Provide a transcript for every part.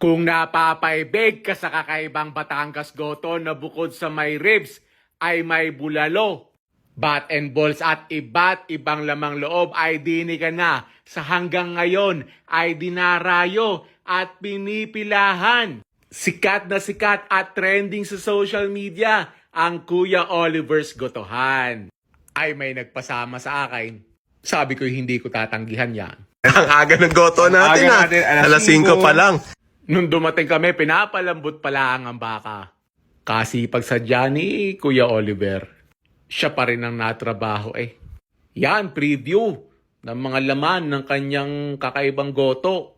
Kung napapaibig ka sa kakaibang Batangas goto na bukod sa may ribs ay may bulalo, bat and balls at iba't ibang lamang loob ay dini ka na sa hanggang ngayon ay dinarayo at pinipilahan. Sikat na sikat at trending sa social media ang Kuya Oliver's Gotohan. Ay may nagpasama sa akin. Sabi ko hindi ko tatanggihan yan. Ang aga ng goto natin, alas 5 pa lang. Nung dumating kami, pinapalambot pa lang ang baka. Kasipag sadya ni Kuya Oliver. Siya pa rin ang natrabaho eh. Yan, preview ng mga laman ng kanyang kakaibang goto.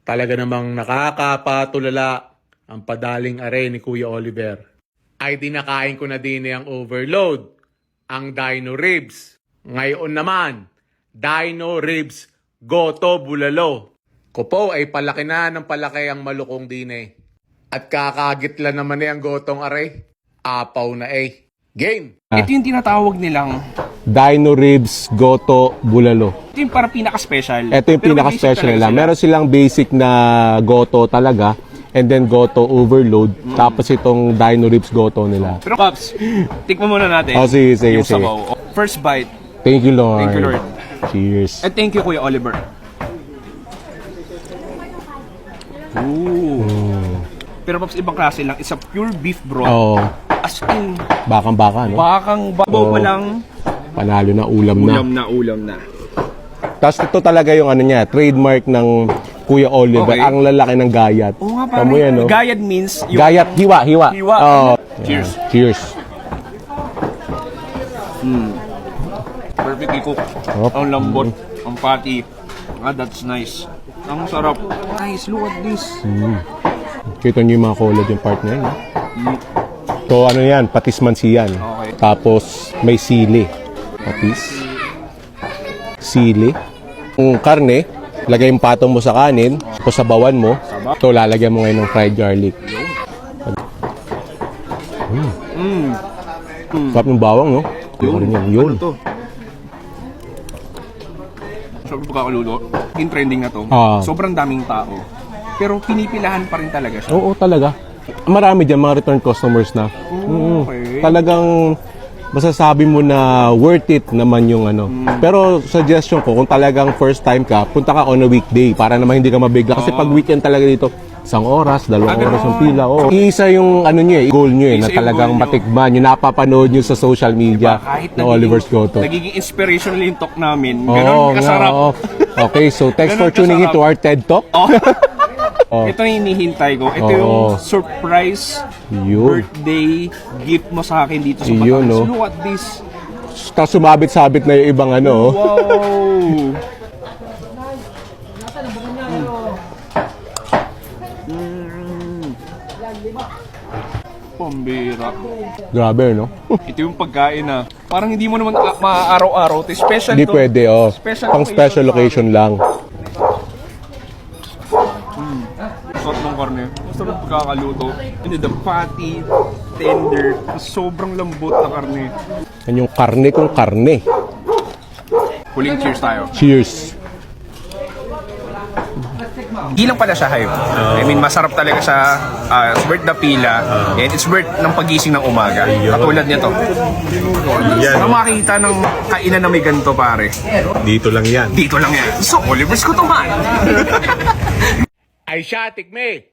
Talaga namang nakakapatulala ang padaling are ni Kuya Oliver. Ay dinakain ko na din ang overload, ang dino ribs. Ngayon naman, dino ribs goto bulalo. Kupo ay palaki na ng palaki ang malukong dine. At kakagitla naman ang gotong are. Apaw na eh. Game! Ito yung tinatawag nilang, Dino ribs, goto, bulalo. ito yung parang pinaka-special. Ito yung Pero may pinaka-special basic nila. talaga Meron silang basic na goto talaga. And then goto overload. Tapos itong dino ribs goto nila. Pero Pops, tikman muna natin. Oh, sige, sige, yung sige. sabaw. First bite. Thank you, Lord. Thank you, Lord. Cheers. And thank you, Kuya Oliver. Ooh. Pero Pops, ibang klase lang. It's a pure beef broth. Oo. As in, Bakang-baka, no? bakang babaw pa lang. Panalo na, ulam na. Ulam na. Tapos ito talaga yung ano niya, trademark ng Kuya Oliver. Okay. Ang lalaki ng gayat. Oo nga, Tamo yan, no? Gayad means yung... Gayat, hiwa. Hiwa. Oo. Cheers. Yeah. Cheers. Perfectly cooked. Sarap. Ang lambot. Ang patty. Ah, that's nice. Ang sarap. Nice, look at this. Kita niyo yung mga kulad yung part na yun, no? Mm. So ano yan, patis mansiyan. Okay. Tapos may sili. Patis. Sili. Yung karne, lagay yung patong mo sa kanin, o sa bawan mo. So lalagyan mo ngayon ng fried garlic. Sarap ng bawang, no? Yun. Ano to? Sobrang pagkakaluto. In trending na to. Sobrang daming tao. Pero pinipilahan pa rin talaga siya. Oo, talaga. Marami dyan, mga return customers na. Okay. Talagang masasabi mo na worth it naman yung ano. Pero suggestion ko, kung talagang first time ka, punta ka on a weekday para naman hindi ka mabigla. Kasi pag weekend talaga dito, 1 oras, 2 oras yung pila. Oh. Iisa yung ano nyo goal nyo na Isa yung talagang goal nyo. matikman. Yung napapanood nyo sa social media Kahit na Oliver's Goto. nagiging inspirational yung talk namin. Oo, Ganon nga, kasarap. oo. Okay, so thanks for Ganon tuning in to kasarap. our TED Talk. Oh. Ito na yung hinihintay ko. Ito yung surprise Yun. birthday gift mo sa akin dito sa Yun, Batangas. no? Look at this. Tapos sumabit-sabit na yung ibang ano. Oh. Wow! Pambira. Grabe, no? Ito yung pagkain na parang hindi mo naman maaaraw-araw. Ito special Hindi to. pwede, oh. Special Pang special occasion lang. Sarap ng karne. Sarap pagkakaluto. And then the patty, tender, sobrang lambot na karne. Yan yung karne kung karne. Huling cheers tayo. Cheers. Di lang pala siya hype. I mean, masarap talaga siya. It's worth the pila. And it's worth ng pagising ng umaga. Katulad nito. Yan. Para makita ng kainan na may ganito, pare. Dito lang yan. Dito lang yan. So, Oliver's Gotohan. Ay siya, tikme!